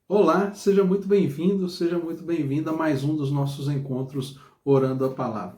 Olá, seja muito bem-vindo, seja muito bem-vinda a mais um dos nossos encontros Orando a Palavra.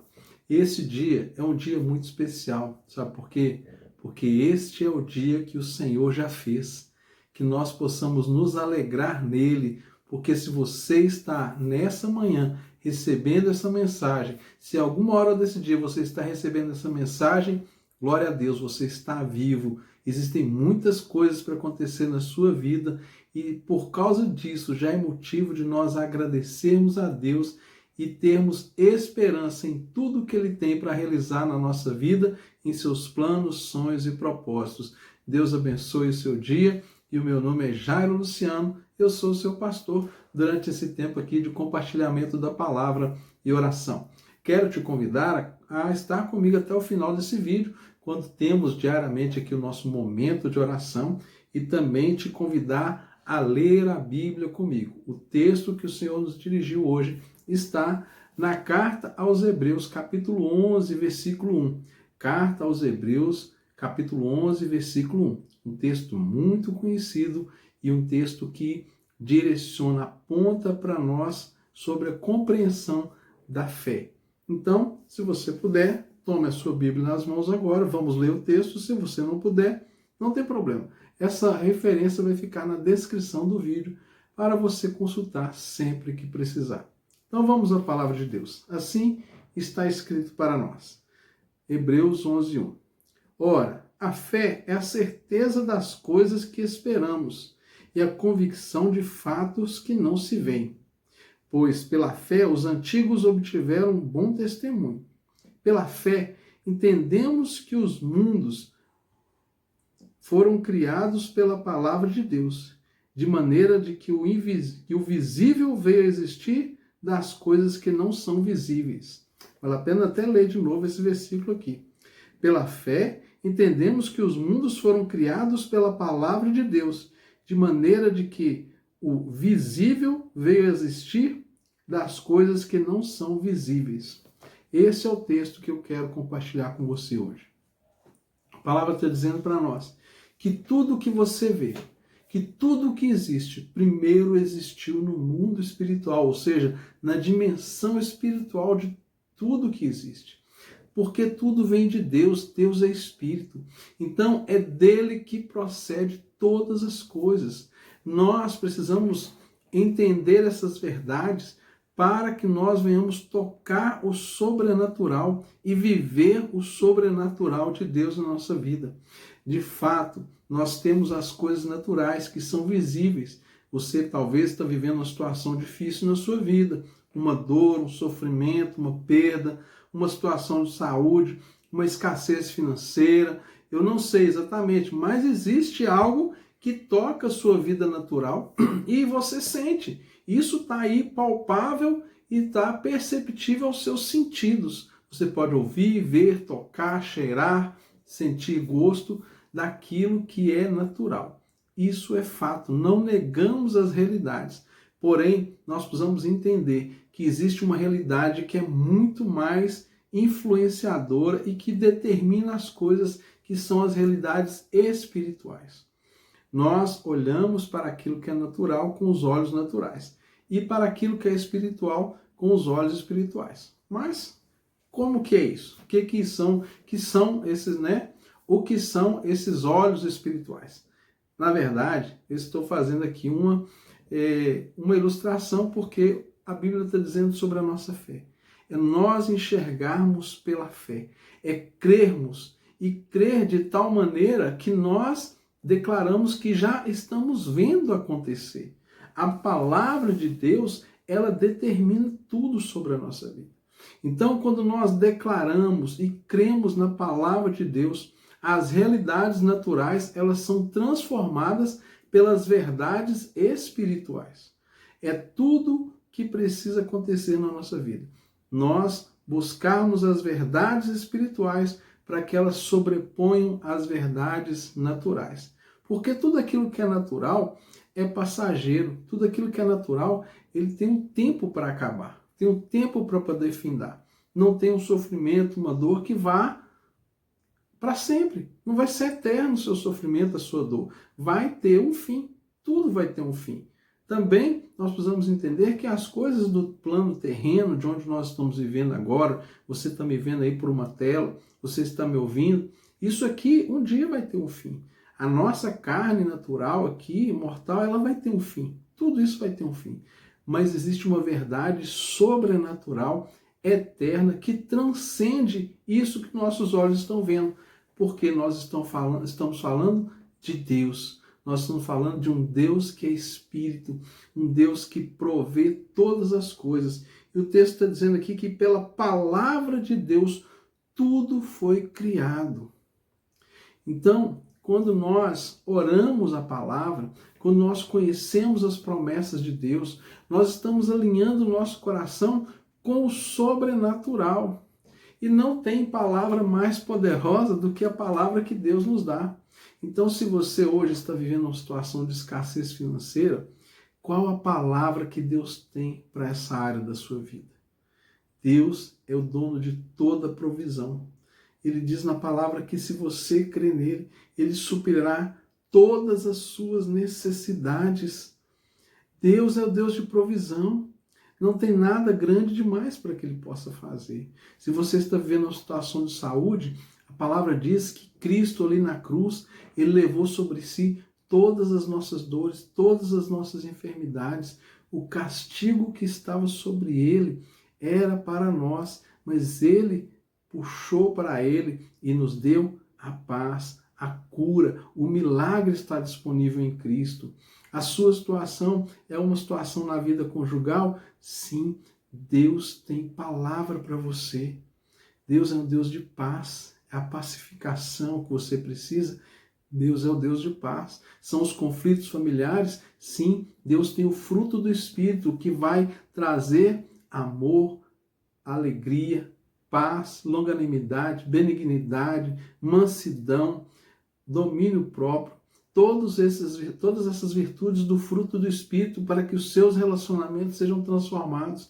Esse dia é um dia muito especial, sabe por quê? Porque este é o dia que o Senhor já fez, que nós possamos nos alegrar nele, porque se você está nessa manhã recebendo essa mensagem, se alguma hora desse dia você está recebendo essa mensagem, glória a Deus, você está vivo. Existem muitas coisas para acontecer na sua vida e por causa disso já é motivo de nós agradecermos a Deus e termos esperança em tudo que Ele tem para realizar na nossa vida, em seus planos, sonhos e propósitos. Deus abençoe o seu dia e o meu nome é Jairo Luciano, eu sou o seu pastor durante esse tempo aqui de compartilhamento da palavra e oração. Quero te convidar a estar comigo até o final desse vídeo, quando temos diariamente aqui o nosso momento de oração e também te convidar a ler a Bíblia comigo. O texto que o Senhor nos dirigiu hoje está na Carta aos Hebreus, capítulo 11, versículo 1. Carta aos Hebreus, capítulo 11, versículo 1. Um texto muito conhecido e um texto que direciona, aponta para nós sobre a compreensão da fé. Então, se você puder, tome a sua Bíblia nas mãos agora, vamos ler o texto. Se você não puder, não tem problema. Essa referência vai ficar na descrição do vídeo para você consultar sempre que precisar. Então vamos à palavra de Deus. Assim está escrito para nós. Hebreus 11:1. Ora, a fé é a certeza das coisas que esperamos e a convicção de fatos que não se veem. Pois pela fé os antigos obtiveram um bom testemunho. Pela fé entendemos que os mundos foram criados pela palavra de Deus, de maneira de que o visível veio a existir das coisas que não são visíveis. Vale a pena até ler de novo esse versículo aqui. Pela fé, entendemos que os mundos foram criados pela palavra de Deus, de maneira de que o visível veio a existir das coisas que não são visíveis. Esse é o texto que eu quero compartilhar com você hoje. A palavra está dizendo para nós que tudo que você vê, que tudo que existe, primeiro existiu no mundo espiritual, ou seja, na dimensão espiritual de tudo que existe. Porque tudo vem de Deus, Deus é espírito. Então é dele que procede todas as coisas. Nós precisamos entender essas verdades para que nós venhamos tocar o sobrenatural e viver o sobrenatural de Deus na nossa vida. De fato, nós temos as coisas naturais que são visíveis. Você talvez está vivendo uma situação difícil na sua vida, uma dor, um sofrimento, uma perda, uma situação de saúde, uma escassez financeira. Eu não sei exatamente, mas existe algo que toca a sua vida natural e você sente. Isso está aí palpável e está perceptível aos seus sentidos. Você pode ouvir, ver, tocar, cheirar, sentir gosto daquilo que é natural. Isso é fato, não negamos as realidades. Porém, nós precisamos entender que existe uma realidade que é muito mais influenciadora e que determina as coisas que são as realidades espirituais. Nós olhamos para aquilo que é natural com os olhos naturais e para aquilo que é espiritual com os olhos espirituais. Mas como que é isso? O que são esses, né? O que são esses olhos espirituais? Na verdade, eu estou fazendo aqui uma ilustração porque a Bíblia está dizendo sobre a nossa fé. É nós enxergarmos pela fé, é crermos e crer de tal maneira que nós declaramos que já estamos vendo acontecer. A palavra de Deus, ela determina tudo sobre a nossa vida. Então, quando nós declaramos e cremos na palavra de Deus, as realidades naturais, elas são transformadas pelas verdades espirituais. É tudo que precisa acontecer na nossa vida. Nós buscarmos as verdades espirituais para que elas sobreponham as verdades naturais. Porque tudo aquilo que é natural é passageiro, tudo aquilo que é natural, ele tem um tempo para acabar, tem um tempo para poder findar. Não tem um sofrimento, uma dor que vá para sempre. Não vai ser eterno o seu sofrimento, a sua dor. Vai ter um fim. Tudo vai ter um fim. Também nós precisamos entender que as coisas do plano terreno, de onde nós estamos vivendo agora, você está me vendo aí por uma tela, você está me ouvindo, isso aqui um dia vai ter um fim. A nossa carne natural aqui, mortal, ela vai ter um fim. Tudo isso vai ter um fim. Mas existe uma verdade sobrenatural, eterna, que transcende isso que nossos olhos estão vendo. Porque nós estamos falando de Deus. Nós estamos falando de um Deus que é Espírito, um Deus que provê todas as coisas. E o texto está dizendo aqui que pela palavra de Deus tudo foi criado. Então, quando nós oramos a palavra, quando nós conhecemos as promessas de Deus, nós estamos alinhando o nosso coração com o sobrenatural. E não tem palavra mais poderosa do que a palavra que Deus nos dá. Então, se você hoje está vivendo uma situação de escassez financeira, qual a palavra que Deus tem para essa área da sua vida? Deus é o dono de toda provisão. Ele diz na palavra que se você crer nele, ele suprirá todas as suas necessidades. Deus é o Deus de provisão. Não tem nada grande demais para que ele possa fazer. Se você está vivendo uma situação de saúde, a palavra diz que Cristo ali na cruz, ele levou sobre si todas as nossas dores, todas as nossas enfermidades. O castigo que estava sobre ele era para nós, mas ele puxou para ele e nos deu a paz, a cura. O milagre está disponível em Cristo. A sua situação é uma situação na vida conjugal? Sim, Deus tem palavra para você. Deus é um Deus de paz, é a pacificação que você precisa. Deus é o Deus de paz. São os conflitos familiares? Sim, Deus tem o fruto do Espírito que vai trazer amor, alegria, paz, longanimidade, benignidade, mansidão, domínio próprio. Todas essas virtudes do fruto do Espírito para que os seus relacionamentos sejam transformados.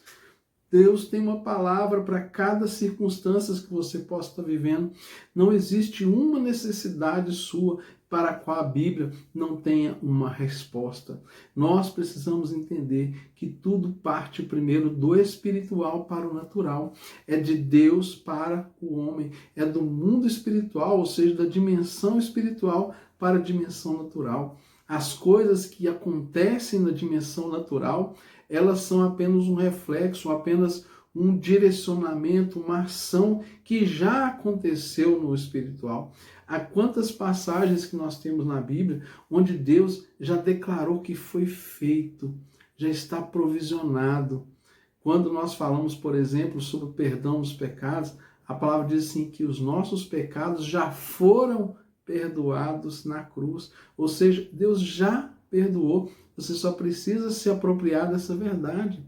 Deus tem uma palavra para cada circunstância que você possa estar vivendo. Não existe uma necessidade sua para a qual a Bíblia não tenha uma resposta. Nós precisamos entender que tudo parte primeiro do espiritual para o natural. É de Deus para o homem. É do mundo espiritual, ou seja, da dimensão espiritual para a dimensão natural. As coisas que acontecem na dimensão natural, elas são apenas um reflexo, apenas um direcionamento, uma ação que já aconteceu no espiritual. Há quantas passagens que nós temos na Bíblia onde Deus já declarou que foi feito, já está provisionado. Quando nós falamos, por exemplo, sobre o perdão dos pecados, a palavra diz assim que os nossos pecados já foram perdoados na cruz. Ou seja, Deus já perdoou. Você só precisa se apropriar dessa verdade.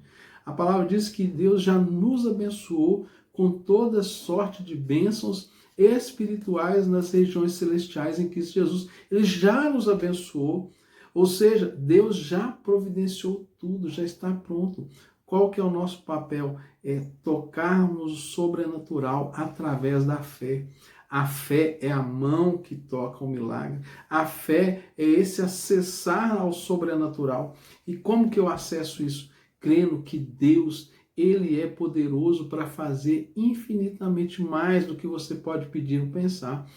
A palavra diz que Deus já nos abençoou com toda sorte de bênçãos espirituais nas regiões celestiais em Cristo Jesus. Ele já nos abençoou. Ou seja, Deus já providenciou tudo, já está pronto. Qual que é o nosso papel? É tocarmos o sobrenatural através da fé. A fé é a mão que toca o milagre. A fé é esse acessar ao sobrenatural. E como que eu acesso isso? Crendo que Deus, ele é poderoso para fazer infinitamente mais do que você pode pedir ou pensar.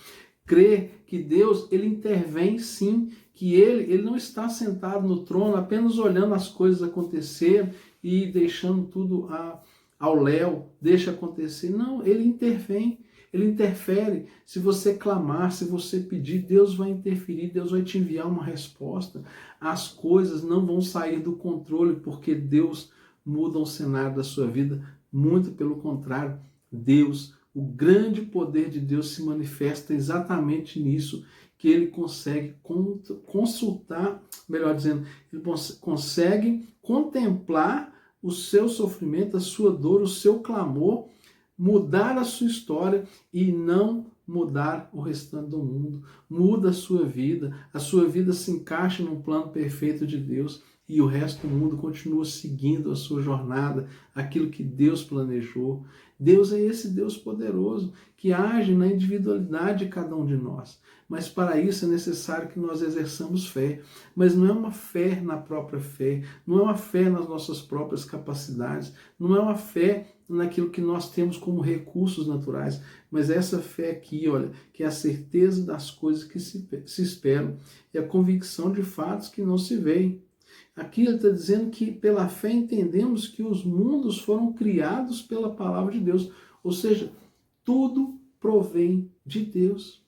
Crer que Deus, ele intervém sim, que ele não está sentado no trono apenas olhando as coisas acontecer e deixando tudo ao léu, deixa acontecer. Não, ele intervém. Ele interfere. Se você clamar, se você pedir, Deus vai interferir, Deus vai te enviar uma resposta. As coisas não vão sair do controle porque Deus muda o cenário da sua vida. Muito pelo contrário, Deus, o grande poder de Deus se manifesta exatamente nisso, que ele consegue consultar, melhor dizendo, ele consegue contemplar o seu sofrimento, a sua dor, o seu clamor, mudar a sua história e não mudar o restante do mundo. Muda a sua vida se encaixa num plano perfeito de Deus e o resto do mundo continua seguindo a sua jornada, aquilo que Deus planejou. Deus é esse Deus poderoso que age na individualidade de cada um de nós. Mas para isso é necessário que nós exerçamos fé. Mas não é uma fé na própria fé, não é uma fé nas nossas próprias capacidades, não é uma fé naquilo que nós temos como recursos naturais, mas essa fé aqui, olha, que é a certeza das coisas que se esperam, é a convicção de fatos que não se veem. Aqui ele está dizendo que pela fé entendemos que os mundos foram criados pela palavra de Deus, ou seja, tudo provém de Deus.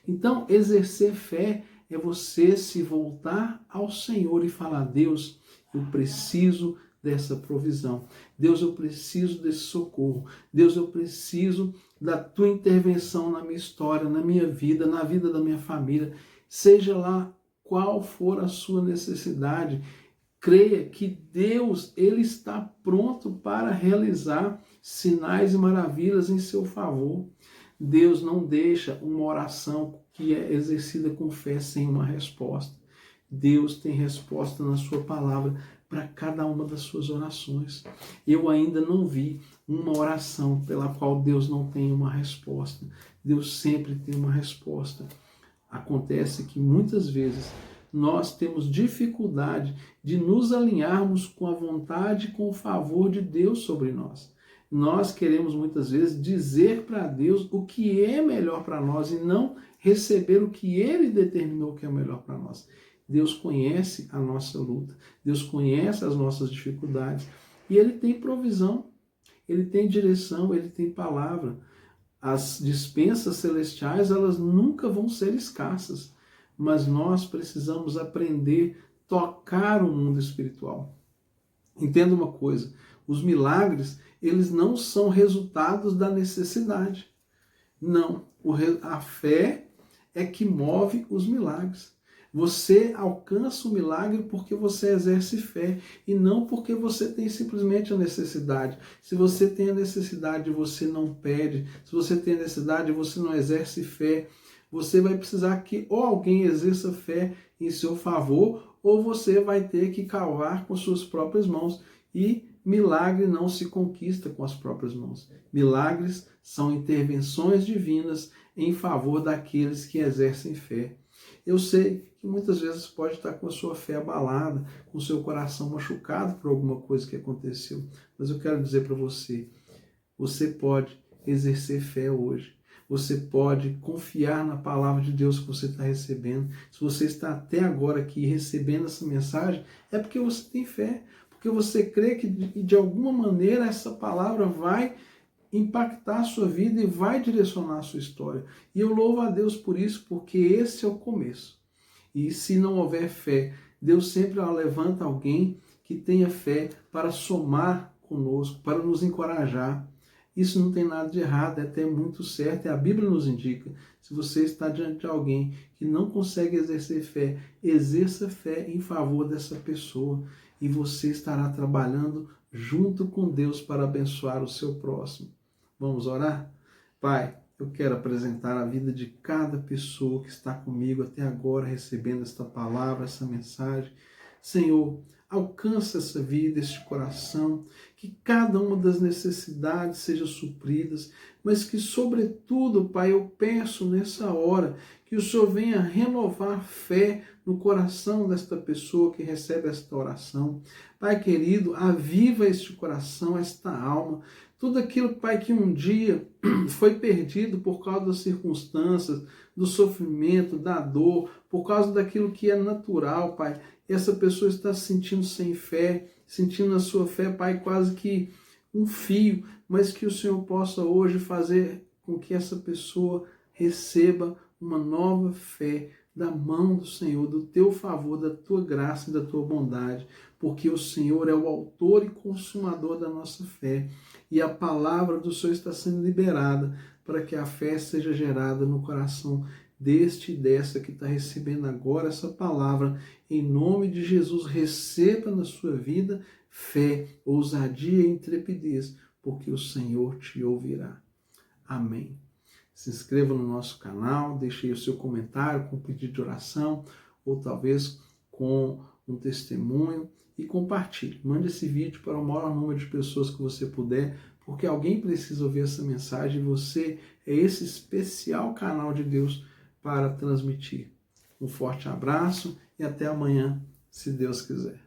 Então, exercer fé é você se voltar ao Senhor e falar: Deus, eu preciso dessa provisão. Deus, eu preciso desse socorro. Deus, eu preciso da tua intervenção na minha história, na minha vida, na vida da minha família. Seja lá qual for a sua necessidade, creia que Deus, ele está pronto para realizar sinais e maravilhas em seu favor. Deus não deixa uma oração que é exercida com fé sem uma resposta. Deus tem resposta na sua palavra para cada uma das suas orações. Eu ainda não vi uma oração pela qual Deus não tem uma resposta. Deus sempre tem uma resposta. Acontece que muitas vezes nós temos dificuldade de nos alinharmos com a vontade e com o favor de Deus sobre nós. Nós queremos muitas vezes dizer para Deus o que é melhor para nós e não receber o que Ele determinou que é melhor para nós. Deus conhece a nossa luta, Deus conhece as nossas dificuldades e Ele tem provisão, Ele tem direção, Ele tem palavra. As dispensas celestiais, elas nunca vão ser escassas, mas nós precisamos aprender a tocar o mundo espiritual. Entenda uma coisa, os milagres, eles não são resultados da necessidade. Não, a fé é que move os milagres. Você alcança o milagre porque você exerce fé e não porque você tem simplesmente a necessidade. Se você tem a necessidade, você não pede. Se você tem a necessidade, você não exerce fé. Você vai precisar que ou alguém exerça fé em seu favor ou você vai ter que cavar com suas próprias mãos. E milagre não se conquista com as próprias mãos. Milagres são intervenções divinas em favor daqueles que exercem fé. Eu sei que muitas vezes pode estar com a sua fé abalada, com o seu coração machucado por alguma coisa que aconteceu. Mas eu quero dizer para você, você pode exercer fé hoje. Você pode confiar na palavra de Deus que você está recebendo. Se você está até agora aqui recebendo essa mensagem, é porque você tem fé. Porque você crê que de alguma maneira essa palavra vai impactar a sua vida e vai direcionar a sua história. E eu louvo a Deus por isso, porque esse é o começo. E se não houver fé, Deus sempre levanta alguém que tenha fé para somar conosco, para nos encorajar. Isso não tem nada de errado, é até muito certo, e a Bíblia nos indica. Se você está diante de alguém que não consegue exercer fé, exerça fé em favor dessa pessoa e você estará trabalhando junto com Deus para abençoar o seu próximo. Vamos orar? Pai, eu quero apresentar a vida de cada pessoa que está comigo até agora, recebendo esta palavra, essa mensagem. Senhor, alcança essa vida, este coração, que cada uma das necessidades seja supridas, mas que, sobretudo, Pai, eu peço nessa hora que o Senhor venha renovar fé no coração desta pessoa que recebe esta oração. Pai querido, aviva este coração, esta alma, tudo aquilo, Pai, que um dia foi perdido por causa das circunstâncias, do sofrimento, da dor, por causa daquilo que é natural, Pai. Essa pessoa está se sentindo sem fé, sentindo a sua fé, Pai, quase que um fio, mas que o Senhor possa hoje fazer com que essa pessoa receba uma nova fé da mão do Senhor, do teu favor, da tua graça e da tua bondade, porque o Senhor é o autor e consumador da nossa fé, e a palavra do Senhor está sendo liberada para que a fé seja gerada no coração deste e dessa que está recebendo agora essa palavra. Em nome de Jesus, receba na sua vida fé, ousadia e intrepidez, porque o Senhor te ouvirá. Amém. Se inscreva no nosso canal, deixe aí o seu comentário com pedido de oração, ou talvez com um testemunho e compartilhe. Mande esse vídeo para o maior número de pessoas que você puder, porque alguém precisa ouvir essa mensagem e você é esse especial canal de Deus para transmitir. Um forte abraço e até amanhã, se Deus quiser.